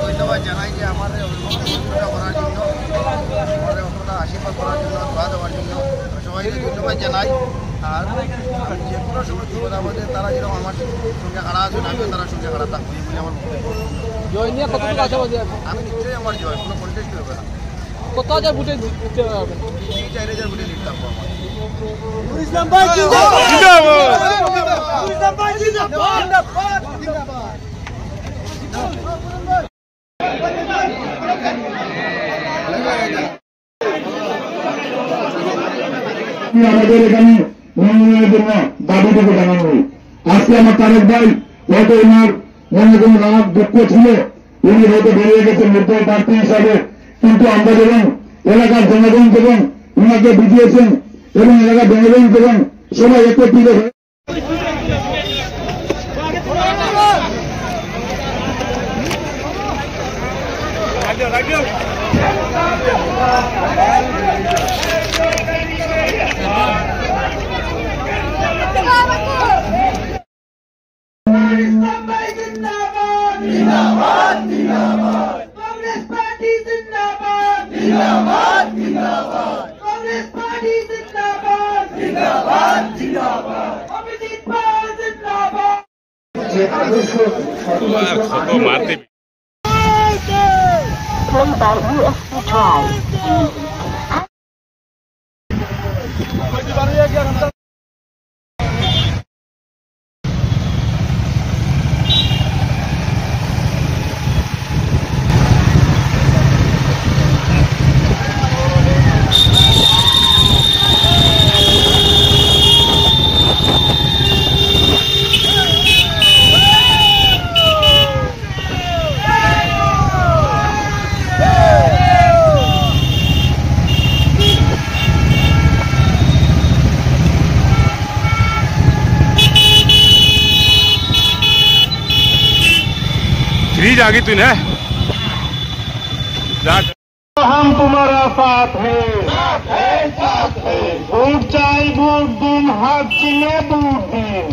ধন্যবাদ জানাই যে আমাদের করার জন্য, আমাদের অতটা আশীর্বাদ করার জন্য, দোয়া দেওয়ার জন্য সবাইকে ধন্যবাদ জানাই। আর আমি যে কোনো সময় বিপদ আমাদের তারা যেরকম আমার সঙ্গে খাড়া আছেন, আমিও তার সঙ্গে খাড়া থাকবো বলে আমার জয় নিয়ে কতটুকু আশাবাদী আছে? আমি নিশ্চয়ই আমার জয়, কোনো কন্টেস্ট হবে না। কত হাজার ভোটে জিততে পারবেন? 3-4 হাজার ভোটে লিড থাকবো আমার। আমাদের এখানে মনোনয়নের জন্য দাবিটুকু জানানো হয়। আজকে আমার তারেক ভাই হয়তো ওনার মনে কোনো রাগ দুঃখ ছিল, উনি হয়তো বেরিয়ে গেছেন নির্দল প্রার্থী হিসাবে, কিন্তু আমরা যখন এলাকার জনগণ যখন ওনাকে বুঝিয়েছেন এবং এলাকার জনগণ যখন সবাই একত্রিত হয়ে Play by USB Drive. Fridge आ गई तू ना हम तुम्हारा साथ है वोट चाहे वोट दिन हाथ चिन्हे वोट दिन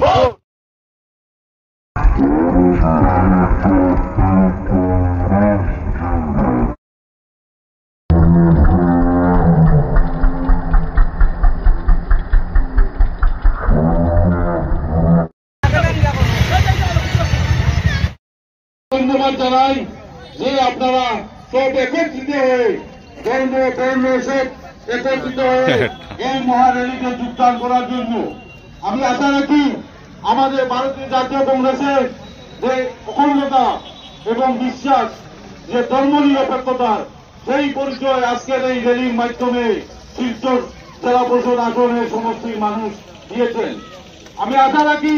ধন্যবাদ জানাই যে আপনারা সব একত্রিত হয়ে সব একত্রিত হয়ে এই মহারেলিতে যোগদান করার জন্য। আমি আশা রাখি আমাদের ভারতীয় জাতীয় কংগ্রেসের যে অখণ্ডতা এবং বিশ্বাস, যে ধর্মনিরপেক্ষতার সেই পরিচয় আজকের এই র্যালির মাধ্যমে শিলচর জেলা পরিষদ আসনের সমস্ত মানুষ দিয়েছেন। আমি আশা রাখি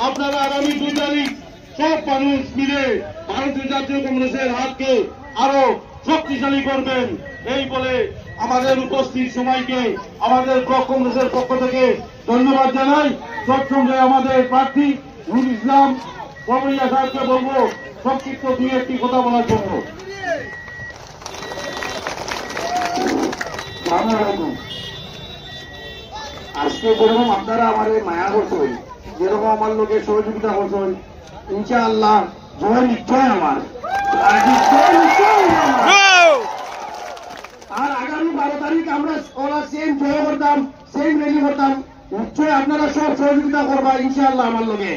আপনারা আগামী 2 তারিখ সব মানুষ মিলে ভারতীয় জাতীয় কংগ্রেসের হাতকে আরো শক্তিশালী করবেন এই বলে আমাদের উপস্থিত সবাইকে আমাদের ব্লক কংগ্রেসের পক্ষ থেকে ধন্যবাদ জানাই। সৎসঙ্গে আমাদের প্রার্থী নুর ইসলাম কমরিয়া সাহেবকে বলবো সংক্ষিপ্ত 2-1টি কথা বলার জন্য। আজকে যেরকম আপনারা আমার মায়া করছেন, যেরকম আমার লোকের সহযোগিতা করছেন, ইনশাআল্লাহ জয় নিশ্চয় আমার। আর আগামী 12 তারিখ আমরা ওরা সেম জয় করতাম, সেম র্যালি করতাম, নিশ্চয় আপনারা সব সহযোগিতা করবা ইনশাআল্লাহ আমার লোকে।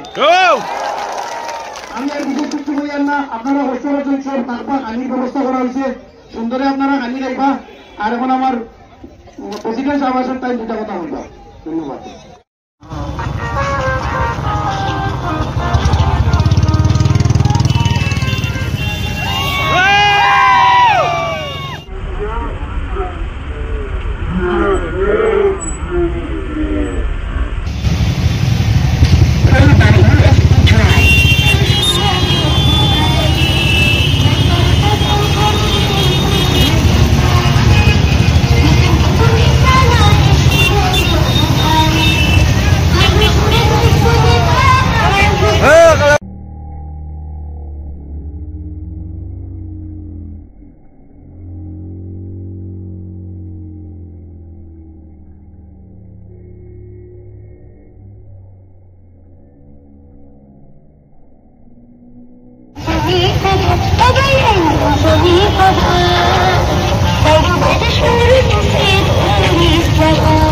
আমি আর বিশেষ কিছু বললাম না, আপনারা হর্ষবর্ধন সব থাকবা, হানির ব্যবস্থা করা হয়েছে, সুন্দরে আপনারা হানি রাখবা। আর এখন আমার প্রেসিডেন্ট সাহেব আসার টাইম 2টা কথা বলবা। ধন্যবাদ। অঞ্জলি বাবা সর্ববেদ সুর মুখে ধরি বাবা